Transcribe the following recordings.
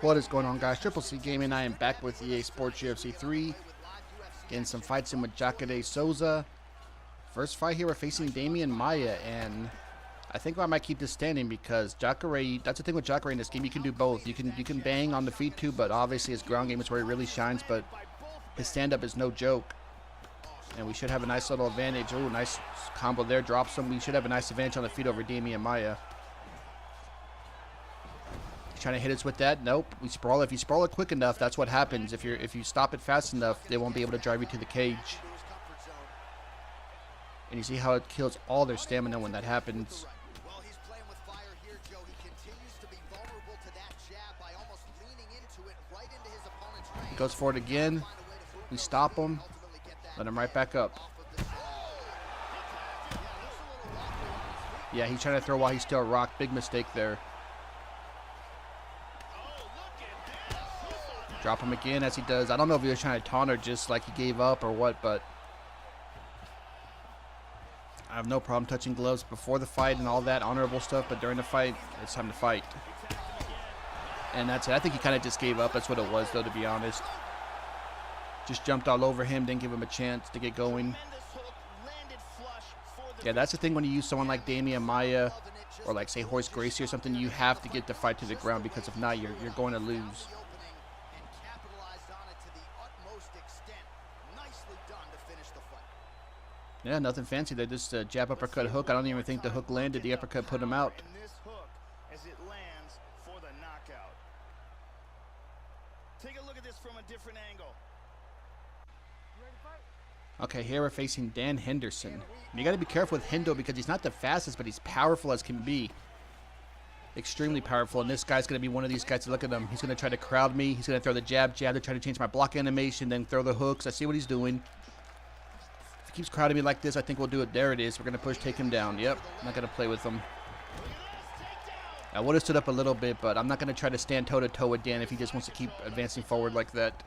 What is going on, guys? Triple C Gaming. I am back with EA Sports UFC 3. Getting some fights in with Jacare Souza. First fight here, we're facing Demian Maia, and I think I might keep this standing because Jacare, that's the thing with Jacare in this game, you can do both. You can bang on the feet too, but obviously his ground game is where he really shines, but his stand-up is no joke. And we should have a nice little advantage. Oh, nice combo there, drops him. We should have a nice advantage on the feet over Demian Maia. Trying to hit us with that. Nope. We sprawl. If you sprawl it quick enough, that's what happens. If you stop it fast enough, they won't be able to drive you to the cage. And you see how it kills all their stamina when that happens. Goes for it again. We stop him. Let him right back up. Yeah, he's trying to throw while he's still rocked. Big mistake there. Drop him again as he does. I don't know if he was trying to taunt or just like he gave up or what, but I have no problem touching gloves before the fight and all that honorable stuff, but during the fight, it's time to fight. And that's it. I think he kind of just gave up. That's what it was, though, to be honest. Just jumped all over him, didn't give him a chance to get going. Yeah, that's the thing when you use someone like Demian Maia or like, say, Royce Gracie or something, you have to get the fight to the ground because if not, you're going to lose. Yeah, nothing fancy there. Just a jab, uppercut, hook. I don't even think the hook landed. The uppercut put him out. Take a look at this from a different angle. Okay, here we're facing Dan Henderson. You got to be careful with Hendo because he's not the fastest, but he's powerful as can be. Extremely powerful, and this guy's going to be one of these guys. Look at him. He's going to try to crowd me. He's going to throw the jab to try to change my block animation, then throw the hooks. I see what he's doing. If he keeps crowding me like this, I think we'll do it. There it is. We're going to push, take him down. Yep, I'm not going to play with him. I would have stood up a little bit, but I'm not going to try to stand toe-to-toe with Dan if he just wants to keep advancing forward like that.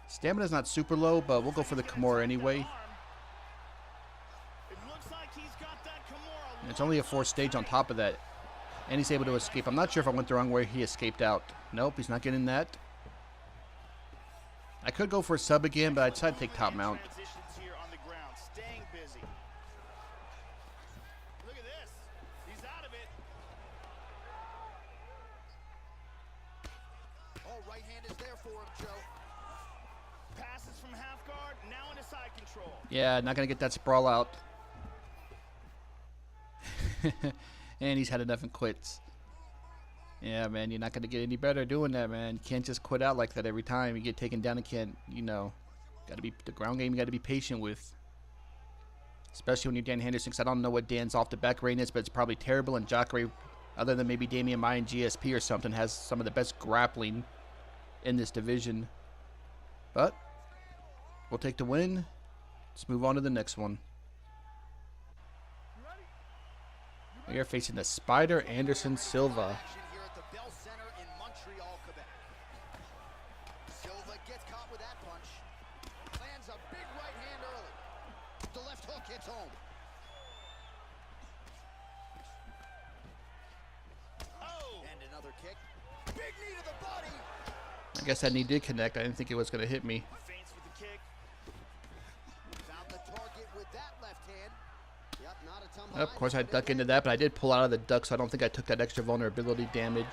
Stamina's not super low, but we'll go for the Kimura anyway. And it's only a 4th stage on top of that. And he's able to escape. I'm not sure if I went the wrong way. He escaped out. Nope, he's not getting that. I could go for a sub again, but I decided to take top mount. Yeah, not going to get that sprawl out. And he's had enough and quits. Yeah, man, you're not going to get any better doing that, man. You can't just quit out like that every time. You get taken down and can't, you know, got to be the ground game you got to be patient with. Especially when you're Dan Henderson, because I don't know what Dan's off the back rating is, but it's probably terrible. And Jacare, other than maybe Demian Maia and GSP or something, has some of the best grappling in this division. But we'll take the win. Let's move on to the next one. We are facing the Spider Anderson Silva. Silva gets caught with that punch. Lands a big right hand early. The left hook hits home. Oh! And another kick. Big knee to the body. I guess that knee did connect. I didn't think it was going to hit me. Of course, I duck into that, but I did pull out of the duck, so I don't think I took that extra vulnerability damage.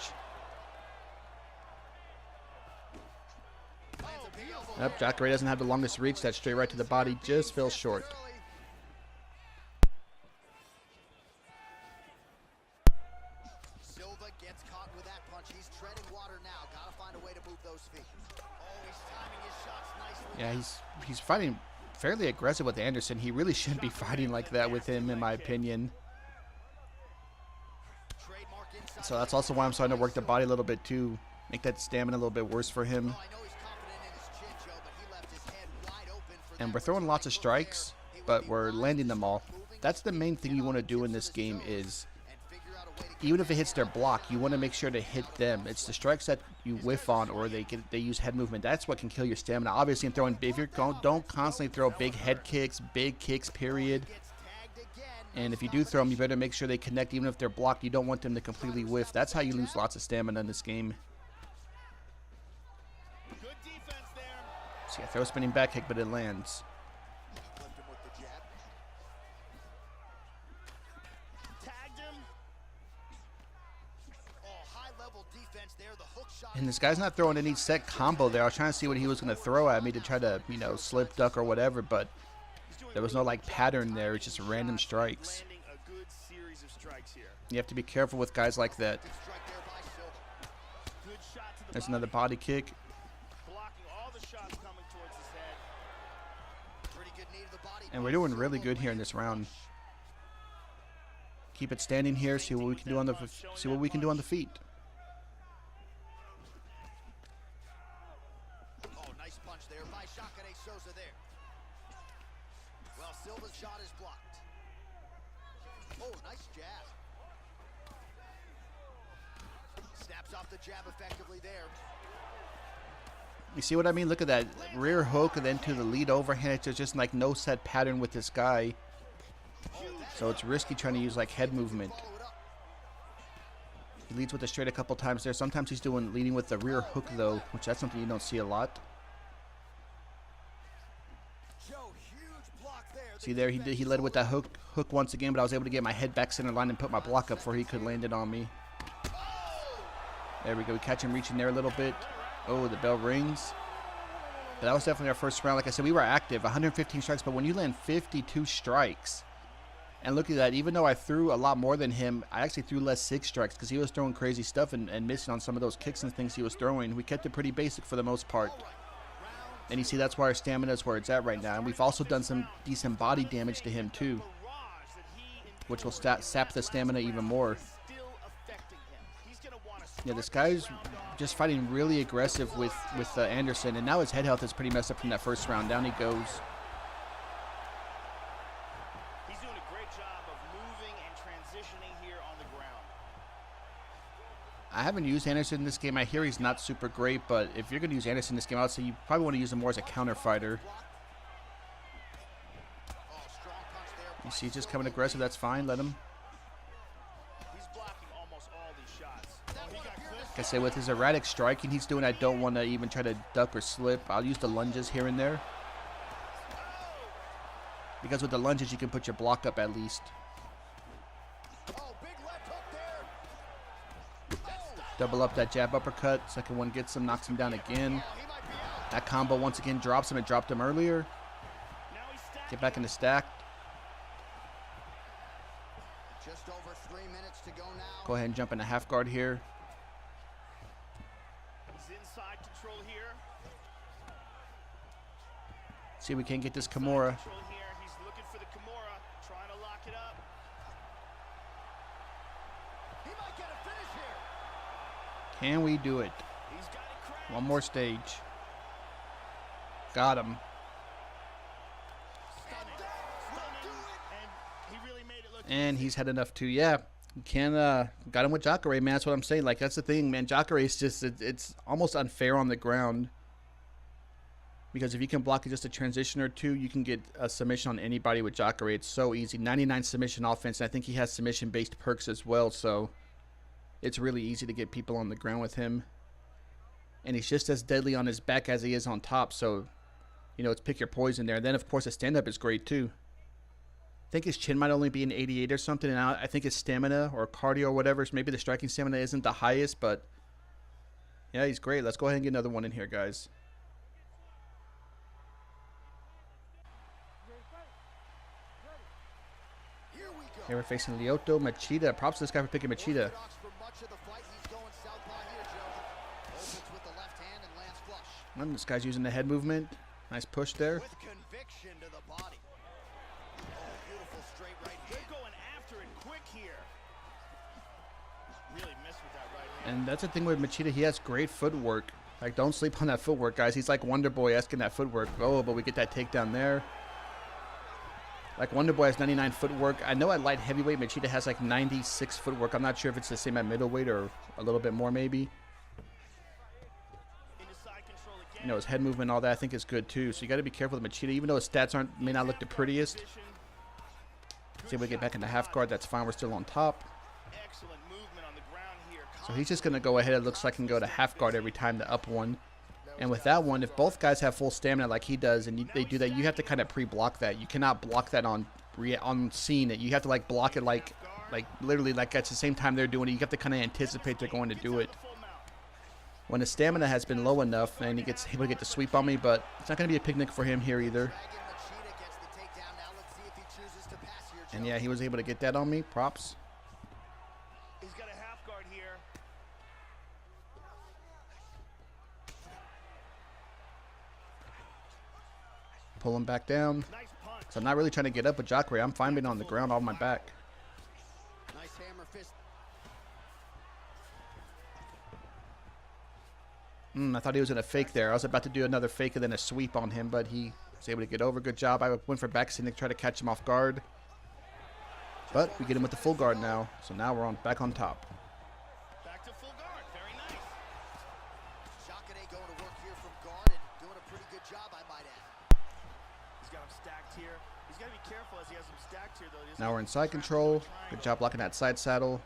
Yep, Jacare doesn't have the longest reach. That straight right to the body just fell short. Silva gets caught with that punch. He's treading water now. Gotta find a way to move those feet. Oh, he's timing his shots nicely. Yeah, he's fighting fairly aggressive with Anderson. He really shouldn't be fighting like that with him, in my opinion. So that's also why I'm starting to work the body a little bit too. Make that stamina a little bit worse for him. And we're throwing lots of strikes, but we're landing them all. That's the main thing you want to do in this game is, even if it hits their block, you want to make sure to hit them. It's the strikes that you whiff on or they use head movement. That's what can kill your stamina. Obviously, in throwing, if you're don't constantly throw big head kicks, big kicks, period. And if you do throw them, you better make sure they connect. Even if they're blocked, you don't want them to completely whiff. That's how you lose lots of stamina in this game. Good defense there. See, I throw a spinning back kick, but it lands. Flipped him with the jab. Tagged him. Oh, high-level defense there. The hook shot. And this guy's not throwing any set combo there. I was trying to see what he was going to throw at me to try to, you know, slip, duck, or whatever, but there was no, like, pattern there. It's just random strikes. Landing a good series of strikes here. You have to be careful with guys like that. Strike there by Silva. Good shot to the There's body. another body kick. Blocking all the shots coming towards his head. Pretty good knee to the body. And we're doing really good here in this round. Keep it standing here. See what we can do on the feet. Oh, nice punch there by Jacare Souza there. Well, Silva's shot is blocked. Oh, nice jab. Snaps off the jab effectively there. You see what I mean? Look at that rear hook and then to the lead overhand. There's just like no set pattern with this guy. So it's risky trying to use like head movement. Follow it up. He leads with a straight a couple times there. Sometimes he's leading with the rear hook though, which that's something you don't see a lot. Joe, huge block there. See there, he led with that hook once again, but I was able to get my head back center line and put my block up before he could land it on me. There we go. We catch him reaching there a little bit. Oh, the bell rings. But that was definitely our first round. Like I said, we were active, 115 strikes, but when you land 52 strikes, and look at that, even though I threw a lot more than him, I actually threw less 6 strikes because he was throwing crazy stuff and missing on some of those kicks and things he was throwing. We kept it pretty basic for the most part. And you see, that's why our stamina is where it's at right now. And we've also done some decent body damage to him too, which will sap the stamina even more. Yeah, this guy's just fighting really aggressive with Anderson, and now his head health is pretty messed up from that first round. Down he goes. He's doing a great job of moving and transitioning here on the ground. I haven't used Anderson in this game. I hear he's not super great, but if you're going to use Anderson in this game, I would say you probably want to use him more as a counter fighter. You see, he's just coming aggressive. That's fine. Let him. He's blocking almost all these shots. Oh, he got clipped. Like I say, with his erratic striking he's doing, I don't want to even try to duck or slip. I'll use the lunges here and there, because with the lunges you can put your block up at least. Oh, big left hook there. Double up that jab uppercut. Second one gets him, knocks him down again. He might be out. That combo once again drops him. It dropped him earlier. Now he's stacked. Get back in the stack. Just over 3 minutes to go now. Go ahead and jump in a half guard here. He's inside control here. See if we can't get this Kimura. Control here. He's looking for the Kimura, trying to lock it up. He might get a finish here. Can we do it? He's got it cracked. One more stage. Got him. And he really made it look And he's had enough too. Yeah. Got him with Jacare, man. That's what I'm saying. Like, that's the thing, man. Jacare is just, it's almost unfair on the ground. Because if you can block just a transition or two, you can get a submission on anybody with Jacare. It's so easy. 99 submission offense. And I think he has submission-based perks as well. So it's really easy to get people on the ground with him. And he's just as deadly on his back as he is on top. So, you know, it's pick your poison there. And then, of course, his stand-up is great too. I think his chin might only be an 88 or something. And I think his stamina or cardio or whatever, maybe the striking stamina isn't the highest. But, yeah, he's great. Let's go ahead and get another one in here, guys. Here we go. Here we're facing Lyoto Machida. Props to this guy for picking Machida. Orthodox for much of the fight. He's going southpaw here, Joe. Opens with the left hand and lands flush. And this guy's using the head movement. Nice push there. With conviction to the body. Oh, beautiful straight right They're hand. going after it quick here. Really missed with that right hand. And that's the thing with Machida. He has great footwork. Like, don't sleep on that footwork, guys. He's like Wonder Boy-esque in that footwork. Oh, but we get that takedown there. Like, Wonder Boy has 99 footwork. I know at light heavyweight, Machida has like 96 footwork. I'm not sure if it's the same at middleweight or a little bit more maybe. Into side control again. You know, his head movement and all that I think is good too. So you got to be careful with Machida. Even though his stats may not look the prettiest, Position. See if we get back into half guard. That's fine. We're still on top. Excellent movement on the ground here. So he's just going to go ahead. It looks like and go to half guard every time to up one. And with that one, if both guys have full stamina like he does, and they do that, you have to kind of pre-block that. You cannot block that on seeing it. You have to like block it like literally like at the same time they're doing it. You have to kind of anticipate they're going to do it. When his stamina has been low enough, and he gets able to get the sweep on me, but it's not going to be a picnic for him here either. And yeah, he was able to get that on me. Props. He's got a half guard here. Pull him back down. Nice punch. So I'm not really trying to get up with Jacare. I'm fine being on the ground on my back. Nice hammer fist. I thought he was going to fake there. I was about to do another fake and then a sweep on him, but he was able to get over. Good job. I went for backside to try to catch him off guard. But we get him with the full guard now. So now we're back on top. Back to full guard. Very nice. Jacare going to work here from guard and doing a pretty good job, I might add. He's got him stacked here. He's got to be careful as he has him stacked here, though. Now we're in side control. Good job blocking that side saddle.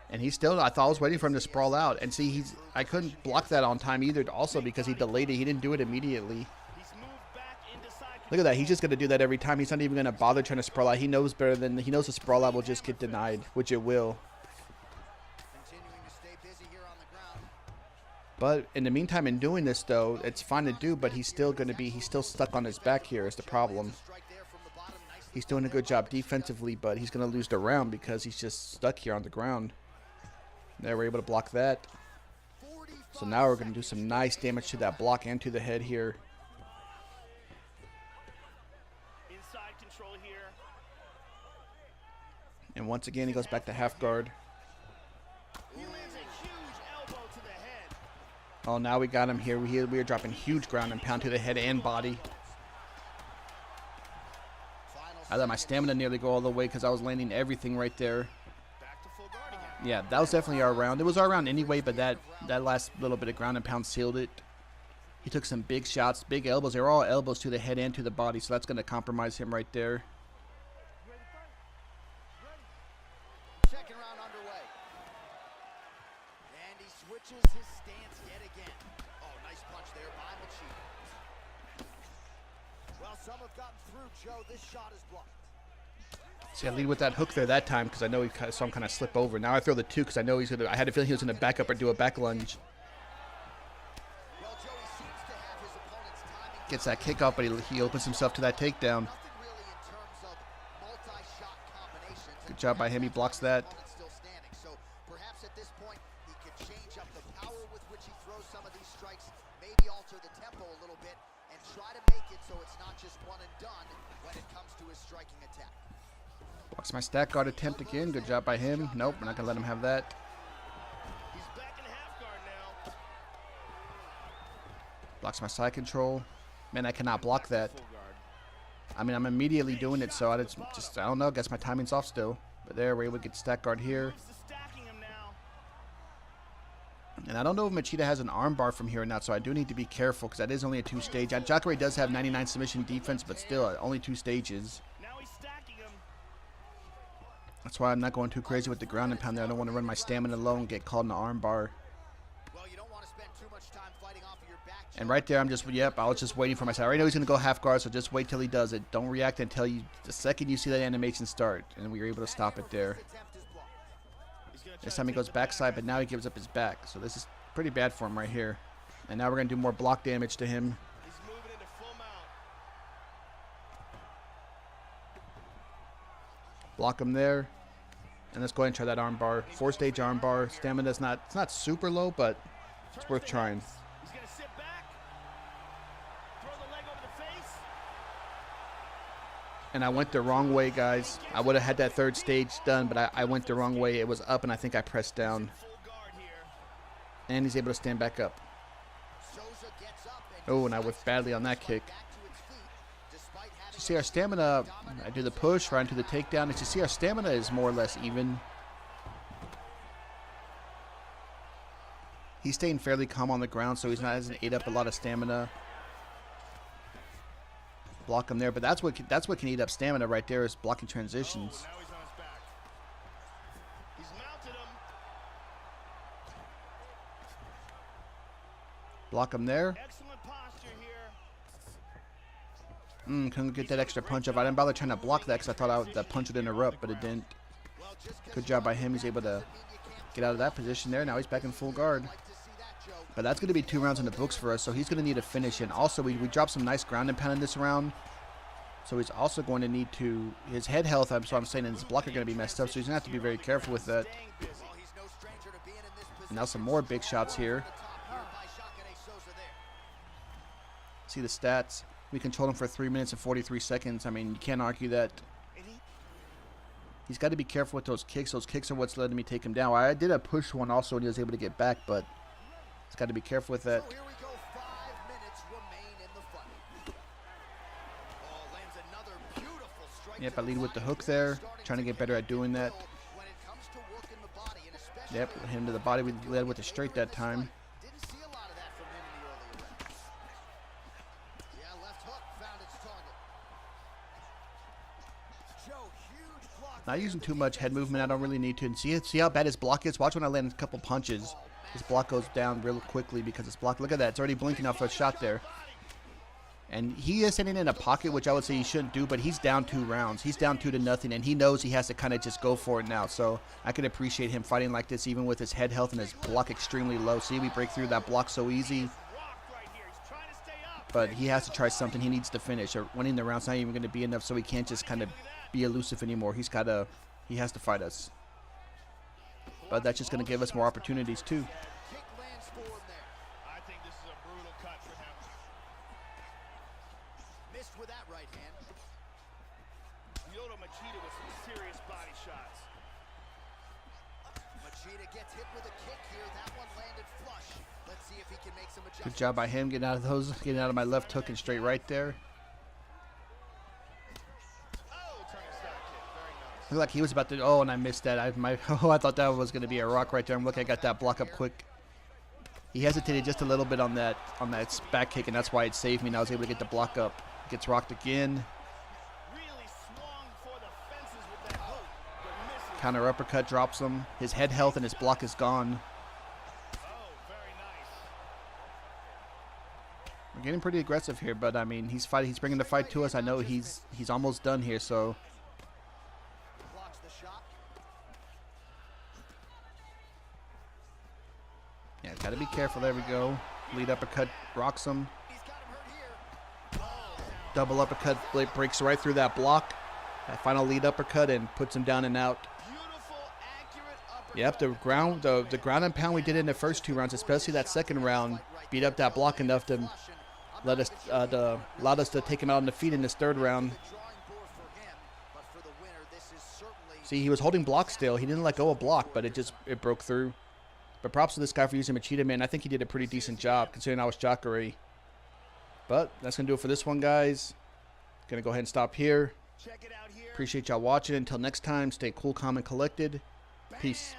And he's still, I thought I was waiting for him to sprawl out. And see, I couldn't block that on time either, also because he delayed it. He didn't do it immediately. He's moved back into side Look at that. He's just going to do that every time. He's not even going to bother trying to sprawl out. He knows better than, he knows the sprawl out will just get denied, which it will. Continuing to stay busy here on the ground. But in the meantime, in doing this, though, it's fine to do, but he's still stuck on his back here is the problem. Strike there from the bottom. Nicely. He's doing a good job defensively, but he's going to lose the round because he's just stuck here on the ground. There, we're able to block that. So now we're going to do some nice damage to that block and to the head here. inside control here. And once again, he goes back to half guard. He lands a huge elbow to the head. Oh, now we got him here. We are dropping huge ground and pound to the head and body. I let my stamina nearly go all the way because I was landing everything right there. Back to full guard again. Yeah, that was definitely our round. It was our round anyway, but that last little bit of ground and pound sealed it. He took some big shots, big elbows. They were all elbows to the head and to the body, so that's going to compromise him right there. Second round underway. And he switches his stance yet again. Oh, nice punch there by Machida. Well, some have gotten through, Joe. This shot is blocked. See, I lead with that hook there that time because I know he saw him kind of slip over. Now I throw the two because I know he's gonna. I had a feeling he was gonna back up or do a back lunge. Well, Joe, he seems to have his opponent's timing. Gets that kick off, but he opens himself to that takedown. Nothing really in terms of multi-shot combinations. Good job by him. He blocks that. Opponent's still standing, so perhaps at this point he could change up the power with which he throws some of these strikes, maybe alter the tempo a little bit, and try to make it so it's not just one and done when it comes to his striking attack. Blocks my stack guard attempt again. Good job by him. Nope, we're not gonna let him have that. He's back in half guard now. Blocks my side control. Man, I cannot block that. Full guard. I mean, I'm immediately doing it, so I don't know. Guess my timing's off still. But there, we're able to get stack guard here. Moves to stacking him now. And I don't know if Machida has an arm bar from here or not, so I do need to be careful because that is only a 2-stage. Jacare does have 99 submission defense, but still, only 2 stages. Now he's stacking him. That's why I'm not going too crazy with the ground and pound there. I don't want to run my stamina low and get caught in the arm bar. Well, you don't want to spend too much time fighting off of your back. And right there, I was just waiting for myself. I already know he's going to go half guard, so just wait till he does it. Don't react until the second you see that animation start. And we were able to stop it there. This time he goes backside, but now he gives up his back. So this is pretty bad for him right here. And now we're going to do more block damage to him. He's moving into full mount. Block him there. And let's go ahead and try that arm bar. 4-stage arm bar. Stamina's it's not super low, but it's worth trying. He's going to sit back. Throw the leg over the face. And I went the wrong way, guys. I would have had that 3rd stage done, but I went the wrong way. It was up, and I think I pressed down. Full guard here. And he's able to stand back up. Souza gets up and Oh, and I whiffed badly on that kick. back to its feet, despite having You see our stamina, I do the push, right into the takedown. As you see, our stamina is more or less even. He's staying fairly calm on the ground, so he's not hasn't ate up a lot of stamina. block him there. But that's what can eat up stamina right there, is blocking transitions. Now he's on his back. He's mounted him. Block him there. Excellent posture here. Couldn't get that extra punch up. I didn't bother trying to block that because I thought that punch would interrupt, but it didn't. Good job by him. He's able to get out of that position there. Now he's back in full guard. But that's going to be 2 rounds in the books for us, so he's going to need a finish. And also, we dropped some nice ground and pound in this round. So he's also going to need to, his head health, so I'm saying, and his block are going to be messed up, so he's going to have to be very careful with that. And now some more big shots here. See the stats. We controlled him for 3 minutes and 43 seconds. I mean, you can't argue that. He's got to be careful with those kicks. Those kicks are what's letting me take him down. I did a push one also, and he was able to get back, but he's got to be careful with that. Yep, I lead with the hook there. Trying to get better at doing that. Yep, hit him to the body. We led with the straight that time. Not using too much head movement. I don't really need to. And see how bad his block is? Watch when I land a couple punches. His block goes down real quickly because his block. Look at that. It's already blinking off a shot there. And he is sitting in a pocket, which I would say he shouldn't do, but he's down 2 rounds. He's down 2-0, and he knows he has to kind of just go for it now. So I can appreciate him fighting like this, even with his head health and his block extremely low. See, we break through that block so easy. But he has to try something. He needs to finish. Or winning the round's not even going to be enough, so he can't just kind of be elusive anymore. He has to fight us. But that's just going to give us more opportunities too. I think this is a brutal cut for him. Missed with that right hand. Yoda Machida with some serious body shots. Machida gets hit with a kick here. That one landed flush. Let's see if he can make some adjustments. Good job by him getting out of those, getting out of my left hook and straight right there. Looked like he was about to. Oh, and I missed that. I thought that was going to be a rock right there. I'm looking. I got that block up quick. He hesitated just a little bit on that back kick, and that's why it saved me. And I was able to get the block up. Gets rocked again. Really swung for the fences with that hook, but misses. Counter uppercut drops him. His head health and his block is gone. Oh, very nice. We're getting pretty aggressive here, but I mean, he's fighting. He's bringing the fight to us. I know he's almost done here, so. Yeah, gotta be careful. There we go. Lead uppercut rocks him. Double uppercut breaks right through that block. That final lead uppercut and puts him down and out. Beautiful, accurate uppercut. Yep, the ground and pound we did in the first 2 rounds, especially that second round, beat up that block enough to allowed us to take him out on the feet in this 3rd round. See, he was holding block still. He didn't let go of block, but it broke through. But props to this guy for using Machida, man. I think he did a pretty decent job considering I was Jacare. But that's going to do it for this one, guys. Going to go ahead and stop here. Check it out here. Appreciate y'all watching. Until next time, stay cool, calm, and collected. Peace.